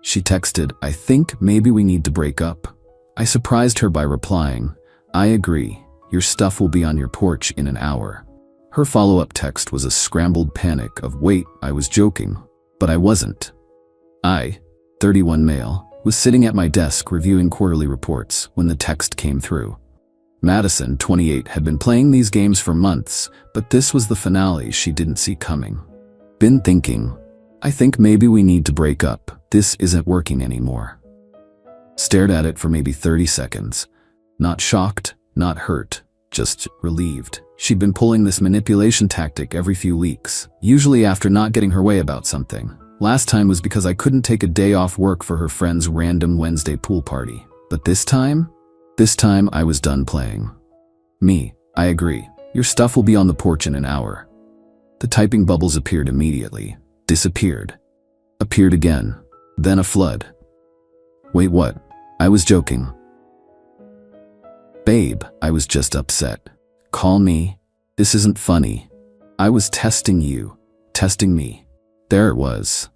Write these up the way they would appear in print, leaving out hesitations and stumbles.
She texted, "I think maybe we need to break up." I surprised her by replying, "I agree. Your stuff will be on your porch in an hour." Her follow-up text was a scrambled panic of, "Wait, I was joking." But I wasn't. I, 31 male, was sitting at my desk reviewing quarterly reports when the text came through. Madison, 28, had been playing these games for months, but this was the finale she didn't see coming. "Been thinking. I think maybe we need to break up. This isn't working anymore." Stared at it for maybe 30 seconds. Not shocked, not hurt, just relieved. She'd been pulling this manipulation tactic every few weeks, usually after not getting her way about something. Last time was because I couldn't take a day off work for her friend's random Wednesday pool party. But this time I was done playing. "Me, I agree. Your stuff will be on the porch in an hour." The typing bubbles appeared immediately, disappeared, appeared again, then a flood. "Wait, what? I was joking." "Babe, I was just upset. Call me. This isn't funny. I was testing you, testing me." There it was.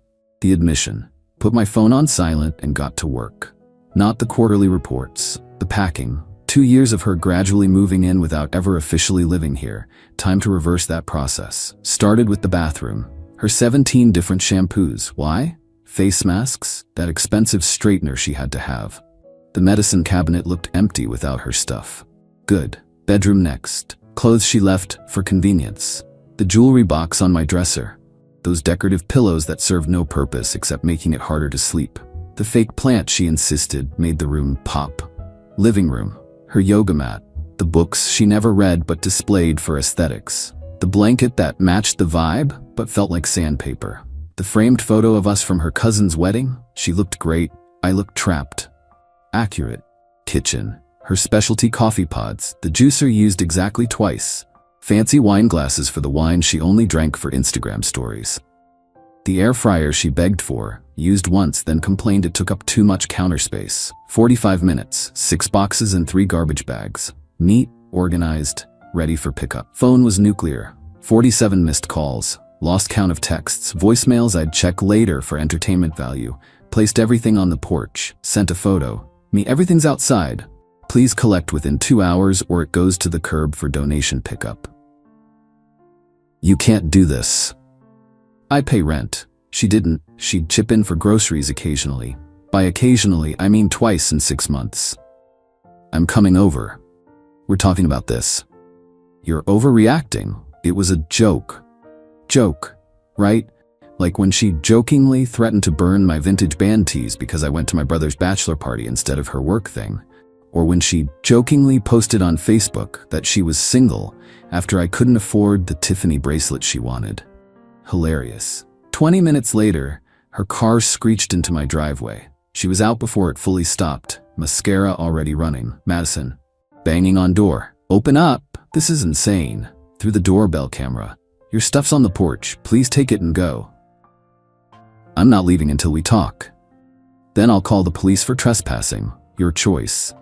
The admission. Put my phone on silent and got to work. Not the quarterly reports, the packing. 2 years of her gradually moving in without ever officially living here. Time to reverse that process. Started with the bathroom. Her 17 different shampoos. Why? Face masks, that expensive straightener she had to have. The medicine cabinet looked empty without her stuff. Good. Bedroom next. Clothes she left for convenience. The jewelry box on my dresser. Those decorative pillows that served no purpose except making it harder to sleep. The fake plant she insisted made the room pop. Living room. Her yoga mat. The books she never read but displayed for aesthetics. The blanket that matched the vibe but felt like sandpaper. The framed photo of us from her cousin's wedding. She looked great. I looked trapped. Accurate. Kitchen. Her specialty coffee pods. The juicer used exactly twice. Fancy wine glasses for the wine she only drank for Instagram stories. The air fryer she begged for, used once then complained it took up too much counter space. 45 minutes, 6 boxes and 3 garbage bags. Neat, organized, ready for pickup. Phone was nuclear. 47 missed calls. Lost count of texts. Voicemails I'd check later for entertainment value. Placed everything on the porch. Sent a photo. Me, everything's outside. Please collect within 2 hours or it goes to the curb for donation pickup. You can't do this. I pay rent. She didn't. She'd chip in for groceries occasionally. By occasionally, I mean twice in 6 months. I'm coming over. We're talking about this. You're overreacting. It was a joke. Joke, right? Like when she jokingly threatened to burn my vintage band tees because I went to my brother's bachelor party instead of her work thing. Or when she jokingly posted on Facebook that she was single after I couldn't afford the Tiffany bracelet she wanted. Hilarious. 20 minutes later, her car screeched into my driveway. She was out before it fully stopped, mascara already running. Madison. Banging on door. Open up. This is insane. Through the doorbell camera. Your stuff's on the porch. Please take it and go. I'm not leaving until we talk. Then I'll call the police for trespassing. Your choice.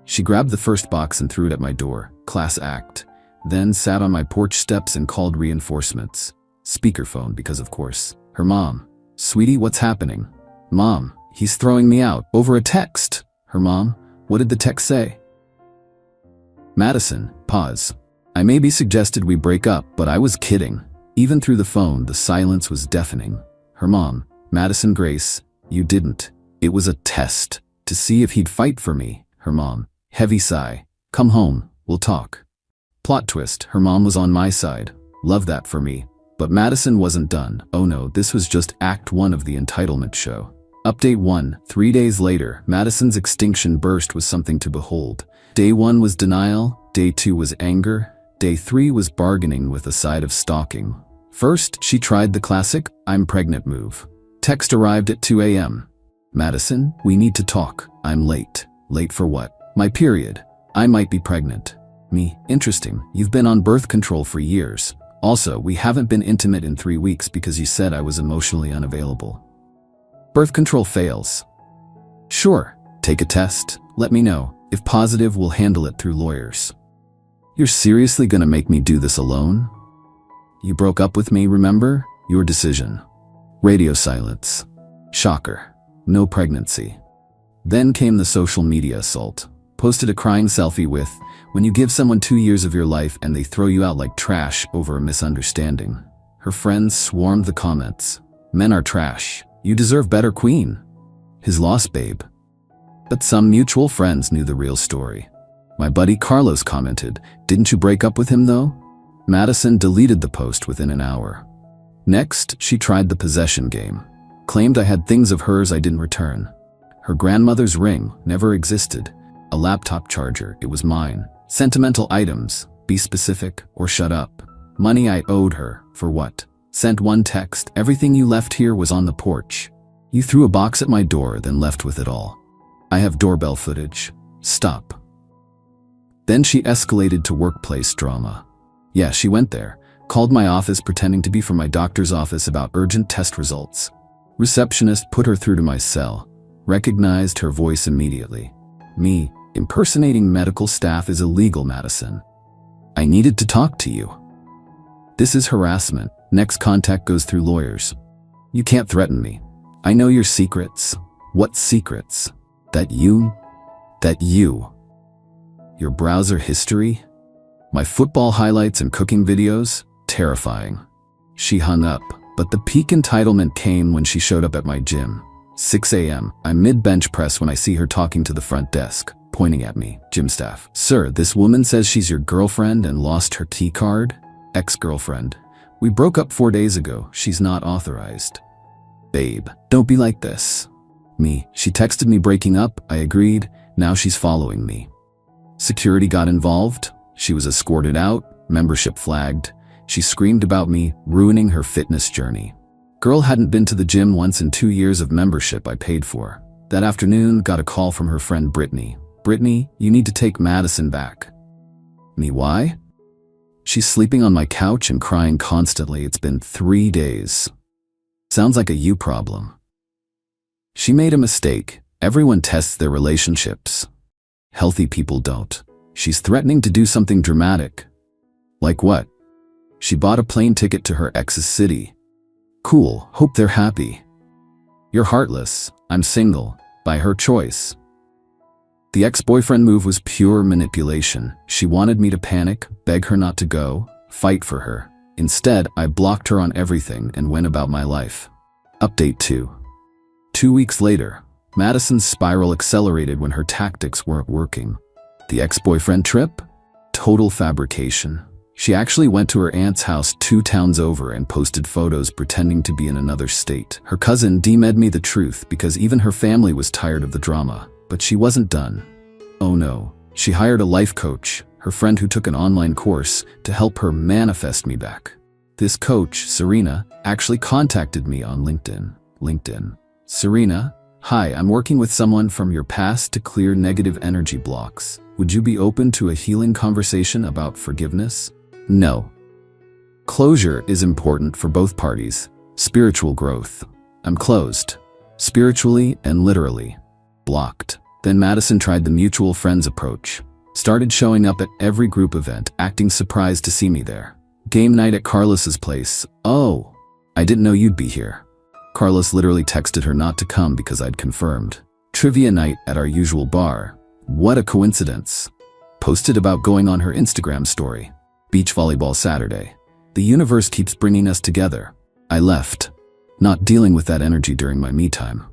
She grabbed the first box and threw it at my door. Class act. Then sat on my porch steps and called reinforcements. Speakerphone because of course. Her mom. Sweetie, what's happening? Mom, he's throwing me out. Over a text. Her mom. What did the text say? Madison. Pause. I maybe suggested we break up, but I was kidding. Even through the phone, the silence was deafening. Her mom. Madison Grace. You didn't. It was a test. To see if he'd fight for me. Her mom. Heavy sigh. Come home. We'll talk. Plot twist. Her mom was on my side. Love that for me. But Madison wasn't done. Oh no, this was just Act 1 of the entitlement show. Update 1. 3 days later, Madison's extinction burst was something to behold. Day 1 was denial. Day 2 was anger. Day 3 was bargaining with a side of stalking. First, she tried the classic, I'm pregnant move. Text arrived at 2 a.m. Madison, we need to talk. I'm late. Late for what? My period. I might be pregnant. Me, interesting. You've been on birth control for years. Also, we haven't been intimate in 3 weeks because you said I was emotionally unavailable. Birth control fails. Sure, take a test. Let me know. If positive, we'll handle it through lawyers. You're seriously gonna make me do this alone? You broke up with me, remember? Your decision. Radio silence. Shocker. no pregnancy. Then came the social media assault. Posted a crying selfie with, when you give someone 2 years of your life and they throw you out like trash over a misunderstanding. Her friends swarmed the comments. Men are trash. You deserve better, queen. His loss, babe. But some mutual friends knew the real story. My buddy Carlos commented, didn't you break up with him though? Madison deleted the post within an hour. Next, she tried the possession game. Claimed I had things of hers I didn't return. Her grandmother's ring never existed. A laptop charger, it was mine. Sentimental items, be specific or shut up. Money I owed her, for what? Sent one text, everything you left here was on the porch. You threw a box at my door, then left with it all. I have doorbell footage. Stop. Then she escalated to workplace drama. Yeah, she went there, called my office pretending to be from my doctor's office about urgent test results. Receptionist put her through to my cell. Recognized her voice immediately. Me, impersonating medical staff is illegal, Madison. I needed to talk to you. This is harassment. Next contact goes through lawyers. You can't threaten me. I know your secrets. What secrets? That you. Your browser history? My football highlights and cooking videos? Terrifying. She hung up, but the peak entitlement came when she showed up at my gym. 6 a.m. I'm mid-bench press when I see her talking to the front desk, pointing at me. Gym staff. Sir, this woman says she's your girlfriend and lost her key card? Ex-girlfriend. We broke up 4 days ago. She's not authorized. Babe, don't be like this. Me. She texted me breaking up. I agreed. Now she's following me. Security got involved. She was escorted out. Membership flagged. She screamed about me, ruining her fitness journey. Girl hadn't been to the gym once in 2 years of membership I paid for. That afternoon, got a call from her friend Brittany. Brittany, you need to take Madison back. Me, why? She's sleeping on my couch and crying constantly. It's been 3 days. Sounds like a you problem. She made a mistake. Everyone tests their relationships. Healthy people don't. She's threatening to do something dramatic. Like what? She bought a plane ticket to her ex's city. Cool, hope they're happy. You're heartless. I'm single. By her choice. The ex-boyfriend move was pure manipulation. She wanted me to panic, beg her not to go, fight for her. Instead, I blocked her on everything and went about my life. Update 2. 2 weeks later, Madison's spiral accelerated when her tactics weren't working. The ex-boyfriend trip? Total fabrication. She actually went to her aunt's house 2 towns over and posted photos pretending to be in another state. Her cousin DM'd me the truth because even her family was tired of the drama. But she wasn't done. Oh no. She hired a life coach, her friend who took an online course, to help her manifest me back. This coach, Serena, actually contacted me on LinkedIn. Serena, hi, I'm working with someone from your past to clear negative energy blocks. Would you be open to a healing conversation about forgiveness? No. Closure is important for both parties. Spiritual growth. I'm closed. Spiritually and literally. Blocked. Then Madison tried the mutual friends approach. Started showing up at every group event, acting surprised to see me there. Game night at Carlos's place. Oh, I didn't know you'd be here. Carlos literally texted her not to come because I'd confirmed. Trivia night at our usual bar. What a coincidence. Posted about going on her Instagram story. Beach volleyball Saturday. The universe keeps bringing us together. I left, not dealing with that energy during my me time.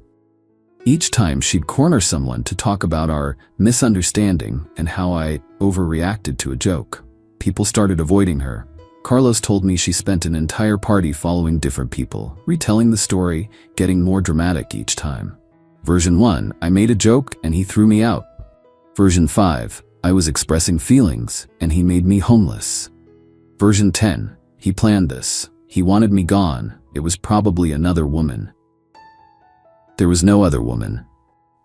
Each time she'd corner someone to talk about our misunderstanding and how I overreacted to a joke. People started avoiding her. Carlos told me she spent an entire party following different people, retelling the story, getting more dramatic each time. Version 1, I made a joke and he threw me out. Version 5, I was expressing feelings and he made me homeless. Version 10, he planned this. He wanted me gone. It was probably another woman. There was no other woman.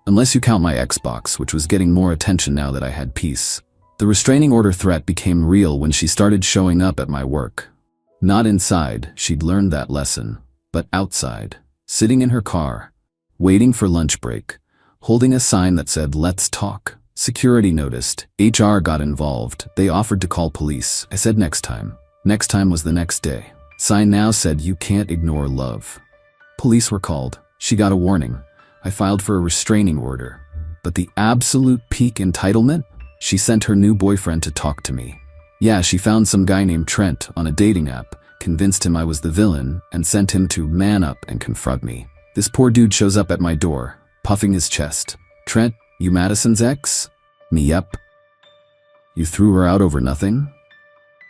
Unless you count my Xbox, which was getting more attention now that I had peace. The restraining order threat became real when she started showing up at my work. Not inside, she'd learned that lesson, but outside, sitting in her car, waiting for lunch break, holding a sign that said, "Let's talk." Security noticed, HR got involved, they offered to call police. I said next time. Next time was the next day. Sign now said, "You can't ignore love." Police were called. She got a warning. I filed for a restraining order. But the absolute peak entitlement? She sent her new boyfriend to talk to me. Yeah, she found some guy named Trent on a dating app, convinced him I was the villain, and sent him to man up and confront me. This poor dude shows up at my door, puffing his chest. Trent, you Madison's ex? Me, yep. You threw her out over nothing?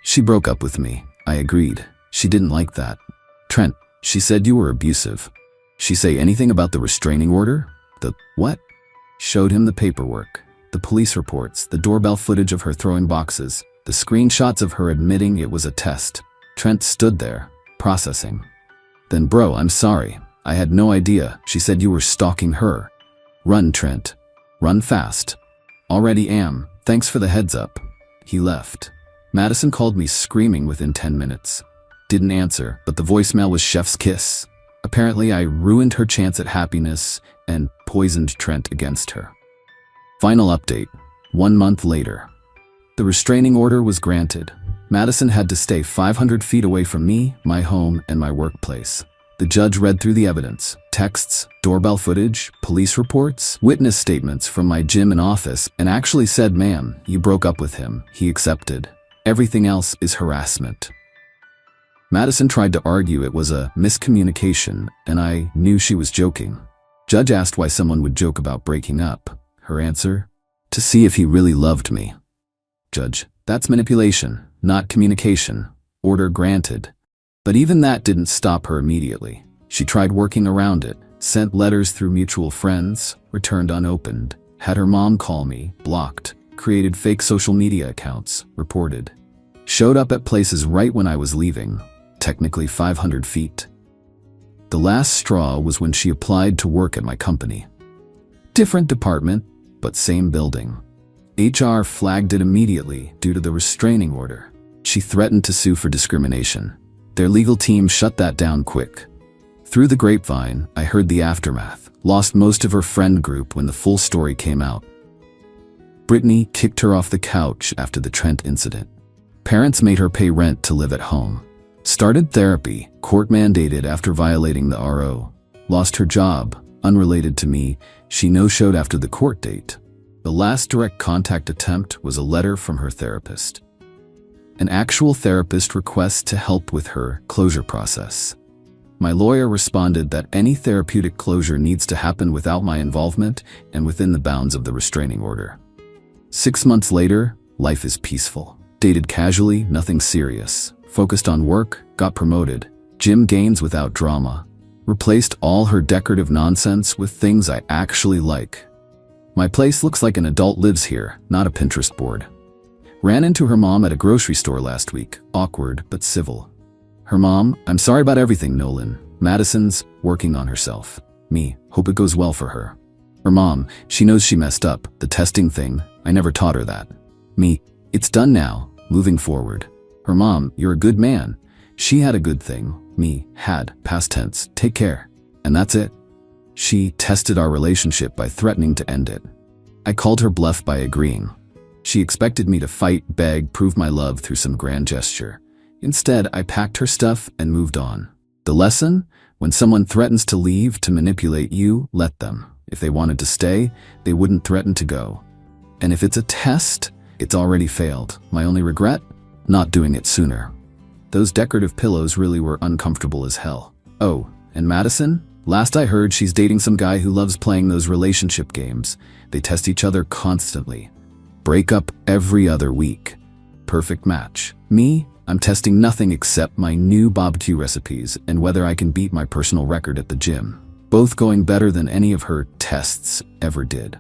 She broke up with me. I agreed. She didn't like that. Trent, she said you were abusive. She say anything about the restraining order? The what? Showed him the paperwork, the police reports, the doorbell footage of her throwing boxes, the screenshots of her admitting it was a test. Trent stood there, processing. Then bro, I'm sorry. I had no idea. She said you were stalking her. Run, Trent. Run fast. Already am. Thanks for the heads up. He left. Madison called me screaming within 10 minutes. Didn't answer, but the voicemail was chef's kiss. Apparently I ruined her chance at happiness and poisoned Trent against her. Final update. 1 month later. The restraining order was granted. Madison had to stay 500 feet away from me, my home, and my workplace. The judge read through the evidence, texts, doorbell footage, police reports, witness statements from my gym and office, and actually said, ma'am, you broke up with him. He accepted. Everything else is harassment. Madison tried to argue it was a miscommunication, and I knew she was joking. Judge asked why someone would joke about breaking up. Her answer? To see if he really loved me. Judge, that's manipulation, not communication. Order granted. But even that didn't stop her immediately. She tried working around it, sent letters through mutual friends, returned unopened, had her mom call me, blocked, created fake social media accounts, reported. Showed up at places right when I was leaving, technically 500 feet. The last straw was when she applied to work at my company. Different department, but same building. HR flagged it immediately due to the restraining order. She threatened to sue for discrimination. Their legal team shut that down quick. Through the grapevine, I heard the aftermath. Lost most of her friend group when the full story came out. Brittany kicked her off the couch after the Trent incident. Parents made her pay rent to live at home. Started therapy, court mandated after violating the RO. Lost her job, unrelated to me. She no-showed after the court date. The last direct contact attempt was a letter from her therapist. An actual therapist requests to help with her closure process. My lawyer responded that any therapeutic closure needs to happen without my involvement and within the bounds of the restraining order. 6 months later, life is peaceful. Dated casually, nothing serious. Focused on work, got promoted. Gym gains without drama. Replaced all her decorative nonsense with things I actually like. My place looks like an adult lives here, not a Pinterest board. Ran into her mom at a grocery store last week. Awkward, but civil. Her mom, I'm sorry about everything, Nolan. Madison's working on herself. Me, hope it goes well for her. Her mom, she knows she messed up. The testing thing, I never taught her that. Me, it's done now, moving forward. Her mom, you're a good man. She had a good thing. Me, had, past tense, take care. And that's it. She tested our relationship by threatening to end it. I called her bluff by agreeing. She expected me to fight, beg, prove my love through some grand gesture. Instead, I packed her stuff and moved on. The lesson? When someone threatens to leave to manipulate you, let them. If they wanted to stay, they wouldn't threaten to go. And if it's a test, it's already failed. My only regret? Not doing it sooner. Those decorative pillows really were uncomfortable as hell. Oh, and Madison? Last I heard, she's dating some guy who loves playing those relationship games. They test each other constantly. Break up every other week. Perfect match. Me? I'm testing nothing except my new barbecue recipes and whether I can beat my personal record at the gym. Both going better than any of her tests ever did.